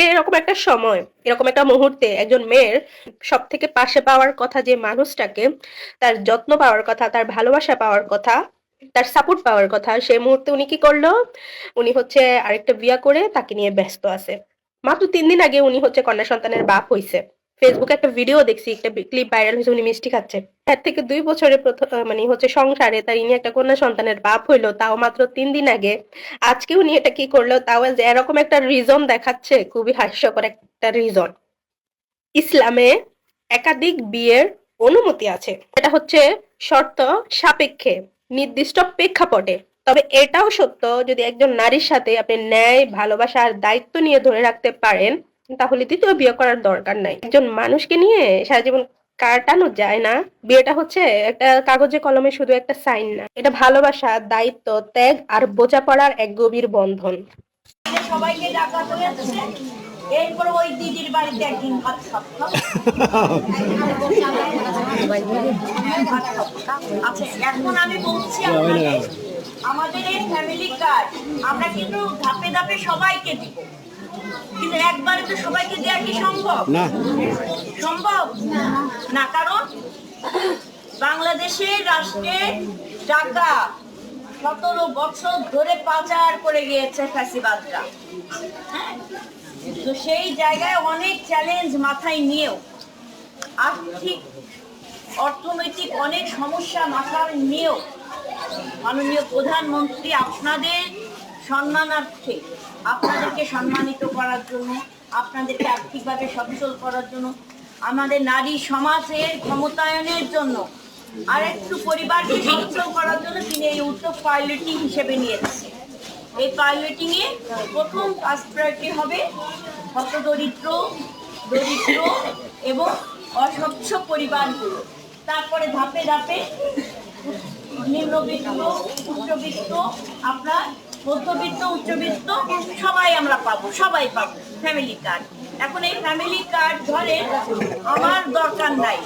এরকম একটা সময়, এরকম একটা মুহূর্তে একজন মেয়ের সব থেকে পাশে পাওয়ার কথা যে মানুষটাকে, তার যত্ন পাওয়ার কথা, তার ভালোবাসা পাওয়ার কথা, তার সাপোর্ট পাওয়ার কথা, সেই মুহূর্তে উনি কি করলো? উনি হচ্ছে আরেকটা বিয়া করে তাকে নিয়ে ব্যস্ত আছে। মাত্র 3 দিন আগে উনি হচ্ছে কন্যা সন্তানের বাপ হইছে। ফেসবুকে একটা ভিডিও দেখছি, একটা ক্লিপ ভাইরাল হয়েছে, উনি মিষ্টি খাচ্ছে। এর থেকে 2 বছরের প্রথম মানে হচ্ছে সংসারে তার ইনি একটা কন্যা সন্তানের বাপ হইলো, তাও মাত্র 3 দিন আগে। আজকে উনি এটা কি করলো? তাও যে এরকম একটা রিজন দেখাচ্ছে, খুবই হাস্যকর একটা রিজন। ইসলামে একাধিক বিয়ের অনুমতি আছে, এটা হচ্ছে শর্ত সাপেক্ষে, নির্দিষ্ট প্রেক্ষাপটে। তবে এটাও সত্য, যদি একজন নারীর সাথে আপনি ন্যায়, ভালোবাসা আর দায়িত্ব নিয়ে ধরে রাখতে পারেন, তাহলে দ্বিতীয় বিয়ে করার দরকার নাই। একজন মানুষকে নিয়ে সারা জীবন কাটানো যায় না। বিয়েটা হচ্ছে একটা কাগজে কলমে শুধু একটা সাইন না, এটা ভালোবাসা, দায়িত্ব, ত্যাগ আর বোঝাপড়ার এক গভীর বন্ধন। সবাইকে ডাকা হয়েছে, এরপর ওই দিদির বাড়িতে একদিন ভাত খাবো। আচ্ছা, এখন আমি বলছি আমাদের এই ফ্যামিলি কার্ড আমরা কিন্তু ধাপে ধাপে সবাইকে দিব, কিন্তু একবারে তো সবাইকে দেওয়া কি সম্ভব? না, সম্ভব না। কারণ বাংলাদেশের রাষ্ট্রে টাকা 17 বছর ধরে পাচার করে গিয়েছে ফ্যাসিবাদরা। তো সেই জায়গায় অনেক চ্যালেঞ্জ মাথায় নিয়েও, আর্থিক অর্থনৈতিক অনেক সমস্যা মাথায় নিয়েও মাননীয় প্রধানমন্ত্রী আপনাদের সম্মানার্থে, আপনাদেরকে সম্মানিত করার জন্য, আপনাদেরকে আর্থিকভাবে সচ্ছল করার জন্য, আমাদের নারী সমাজের ক্ষমতায়নের জন্য, আর একটু পরিবারকে সচ্ছল করার জন্য তিনি এই উদ্যোগ পাইলটিং হিসেবে নিয়েছেন। এই পাইলটিং এ প্রথম ফার্স্ট প্রায়োরিটি হবে হতদরিদ্র, দরিদ্র এবং অস্বচ্ছ পরিবারগুলো। তারপরে ধাপে ধাপে নিম্নবিত্ত, উচ্চবিত্ত, আপনার মধ্যবিত্ত, উচ্চবিত্ত সবাই আমরা পাবো, সবাই পাবো ফ্যামিলি কার্ড। এখন এই ফ্যামিলি কার্ড ধরে আমার দরকার নাই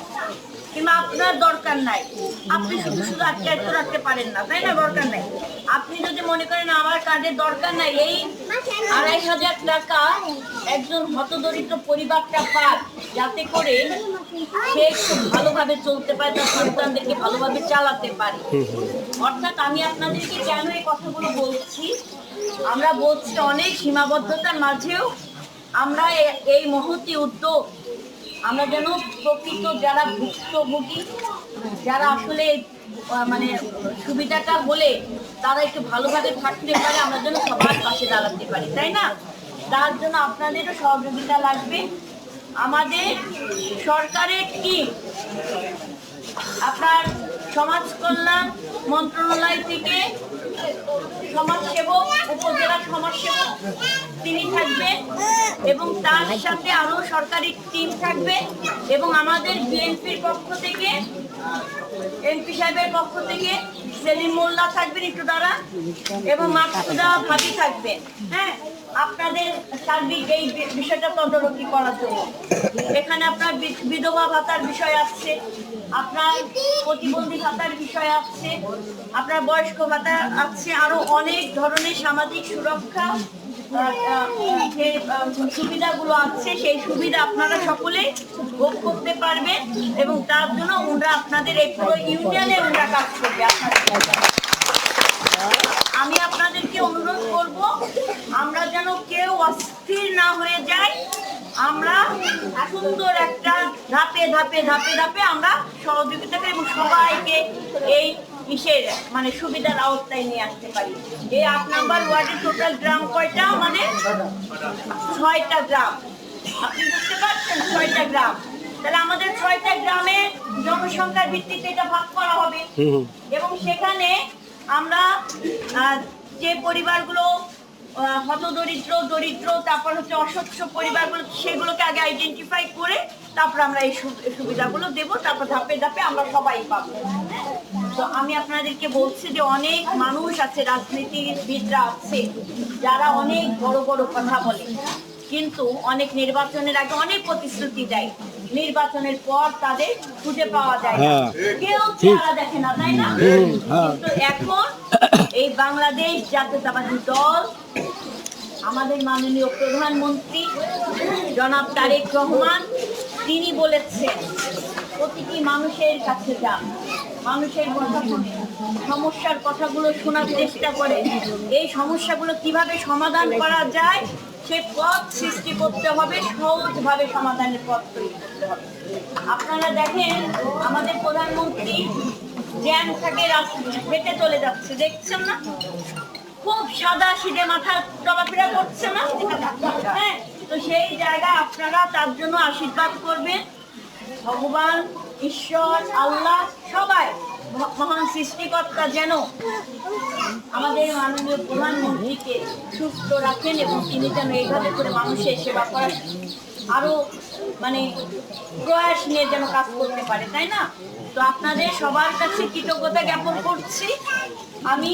কিংবা আপনার দরকার নাই, আপনি শুধু শুধু আটকে রাখতে পারেন না, তাই না? দরকার নাই। আপনি যদি মনে করেন আমার কার্ডের দরকার নাই, এই 2,500 টাকা একজন হতদরিদ্র পরিবারটা পাক, যাতে করে সে একটু ভালোভাবে চলতে পারে, তার সন্তানদেরকে ভালোভাবে চালাতে পারে। অর্থাৎ আমি আপনাদেরকে কেন এই কথাগুলো বলছি, আমরা বলছি অনেক সীমাবদ্ধতার মাঝেও আমরা এই মহতি উদ্যোগ, আমরা যেন প্রকৃত যারা ভুক্তভোগী, যারা আসলে মানে সুবিধাটা হলে তারা একটু ভালোভাবে থাকতে পারে, আমরা যেন সবার পাশে দাঁড়াতে পারি, তাই না? তার জন্য আপনাদেরও সহযোগিতা লাগবে। আমাদের সরকারের টিম, আপনার সমাজ কল্যাণ মন্ত্রণালয় থেকে সমাজসেবক, উপজেলা সমাজসেবক তিনি থাকবেন এবং তার সাথে আরো সরকারি টিম থাকবে, এবং আমাদের বিএনপির পক্ষ থেকে, এমপি সাহেবের পক্ষ থেকে সেলিম মোল্লা থাকবেন, একটু দ্বারা, এবং মাকসুদা ভাবি থাকবেন। হ্যাঁ, আপনাদের সার্বিক এই বিষয়টা তদারকি করার জন্য। এখানে আপনার বিধবা ভাতার বিষয় আসছে, আপনার প্রতিবন্ধী ভাতার বিষয় আসছে, আপনার বয়স্ক ভাতা আছে, আরো অনেক ধরনের সামাজিক সুরক্ষা যে সুবিধাগুলো আছে, সেই সুবিধা আপনারা সকলে ভোগ করতে পারবেন, এবং তার জন্য ওরা আপনাদের এই পুরো ইউনিয়নে ওরা কাজ করবে। আমি আপনাদেরকে অনুরোধ করব, আমরা যেন কেউ অস্থির না হয়ে যাই, আমরা সুন্দর একটা ধাপে ধাপে ধাপে ধাপে আমরা সহযোগিতা করি এবং সবাইকে এই বিশেষ মানে সুবিধার আওতায় নিয়ে আসতে পারি। এই 8 নম্বর ওয়ার্ডের টোটাল গ্রাম কয়টা? মানে 6টা গ্রাম। আপনি বুঝতে পারছেন, 6টা গ্রাম। তাহলে আমাদের 6টা গ্রামে জনসংখ্যার ভিত্তিতে এটা ভাগ করা হবে, এবং সেখানে আমরা যে পরিবারগুলো হতদরিদ্র, দরিদ্র, তারপর হচ্ছে অস্বচ্ছ পরিবারগুলো, সেগুলোকে আগে আইডেন্টিফাই করে তারপর আমরা এই সুবিধাগুলো দেব, তারপর ধাপে ধাপে আমরা সবাই পাবো। তো আমি আপনাদেরকে বলছি যে অনেক মানুষ আছে, রাজনীতিবিদরা আছে, যারা অনেক বড় বড় কথা বলে, কিন্তু অনেক নির্বাচনের আগে অনেক প্রতিশ্রুতি দেয়, নির্বাচনের পর তাদের খুঁজে পাওয়া যায় না, কেউ চেহারা দেখে না, তাই না? কিন্তু এখন এই বাংলাদেশ জাতীয়তাবাদী দল, আমাদের মাননীয় প্রধানমন্ত্রী জনাব তারেক রহমান, তিনি বলেছেন প্রতিটি মানুষের কাছে যান, মানুষের কথা শুনে সমস্যার কথাগুলো শোনার চেষ্টা করে, এই সমস্যাগুলো কিভাবে সমাধান করা যায় সে পথ সৃষ্টি করতে হবে, সহজভাবে সমাধানের পথ তৈরি করতে হবে। আপনারা দেখেন আমাদের প্রধানমন্ত্রী জ্যাম থাকে হেঁটে চলে যাচ্ছে, দেখছেন না? খুব সাদা সিধে মাথা চলাফেরা করছে না? হ্যাঁ, তো সেই জায়গায় আপনারা তার জন্য আশীর্বাদ করবেন। ভগবান, ঈশ্বর, আল্লাহ সবাই, মহান সৃষ্টিকর্তা যেন আমাদের মাননীয় প্রধানমন্ত্রীকে সুস্থ রাখেন এবং তিনি যেন এইভাবে করে মানুষের সেবা করার আরো মানে প্রয়াস নিয়ে যেন কাজ করতে পারে, তাই না? তো আপনাদের সবার কাছে কৃতজ্ঞতা জ্ঞাপন করছি। আমি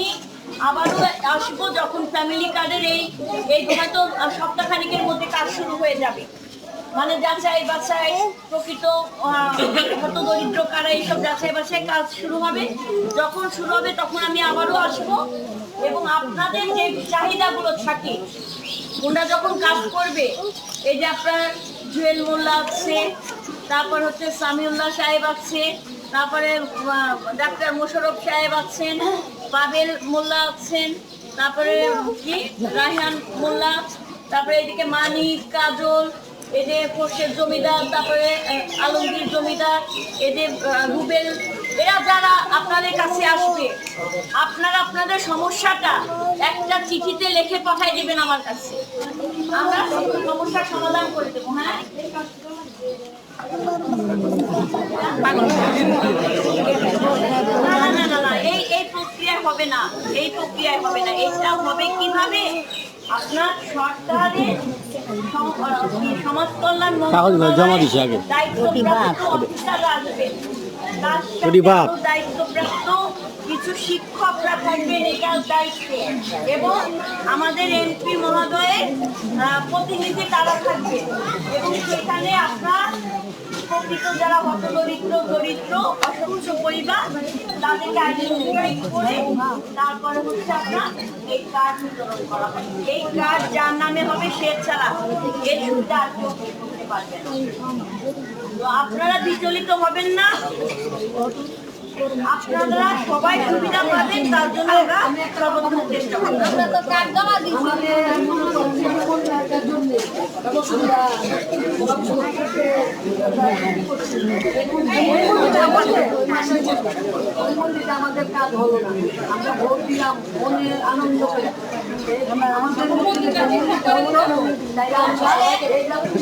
আবারও আসবো যখন ফ্যামিলি কার্ডের এই হয়তো সপ্তাহখানিকের মধ্যে কাজ শুরু হয়ে যাবে, মানে যাচাই বাছাই প্রকৃত হত দরিদ্র কারা এইসব যাচাই বাছাই কাজ শুরু হবে। যখন শুরু হবে তখন আমি আবারও আসবো এবং আপনাদের যে চাহিদাগুলো থাকে ওনারা যখন কাজ করবে, এই যে আপনার জুয়েল মোল্লা আছে, তারপর হচ্ছে সামিউল্লাহ সাহেব আছে, তারপরে ডাক্তার মোশাররফ সাহেব আছেন, পাবেল মোল্লা আছেন, তারপরে কি রায়হান মোল্লা, তারপরে এদিকে মানিক, কাজল, এই যে ফোর্সের জমিদার, তারপরে আলমগীর জমিদার, এই যে রুবেল, এরা যারা আপনাদের কাছে আসবে, আপনারা আপনাদের সমস্যাটা একটা চিঠিতে লিখে পাঠিয়ে দিবেন আমার কাছে, আমরা সমস্যার সমাধান করে দেবো। হ্যাঁ, না, এই প্রক্রিয়ায় হবে না, এই প্রক্রিয়ায় হবে না। এটা হবে কিভাবে? আপনার সরকারের সমাজ কল্যাণ মন্ত্রণালয়ের দায়িত্বপ্রাপ্ত অফিসাররা আসবেন, তার সাথে দায়িত্বপ্রাপ্ত কিছু শিক্ষকরা থাকবেন এটার দায়িত্বে, এবং আমাদের এমপি মহোদয়ের প্রতিনিধি তারা থাকবে, এবং সেখানে আপনার প্রকৃত যারা হতদরিদ্র, দরিদ্র, অসংখ্য পরিবার, তাদেরকে আইডেন্টিফাই করে তারপরে হচ্ছে আপনার এই কার্ড বিতরণ করা হয়। এই কার্ড যার নামে হবে সে ছাড়া এর সুবিধা আর কেউ করতে পারবে না। তো আপনারা বিচলিত হবেন না, আপনারা সবাই সুবিধা পাবেন, তার জন্য আমরা সর্বোত্তম চেষ্টা করব। আমরা তো কার্ড জমা দিচ্ছি, আমাদের কাজ হলো না, আমরা ভোট দিলাম মনের আনন্দ করে, আমাদের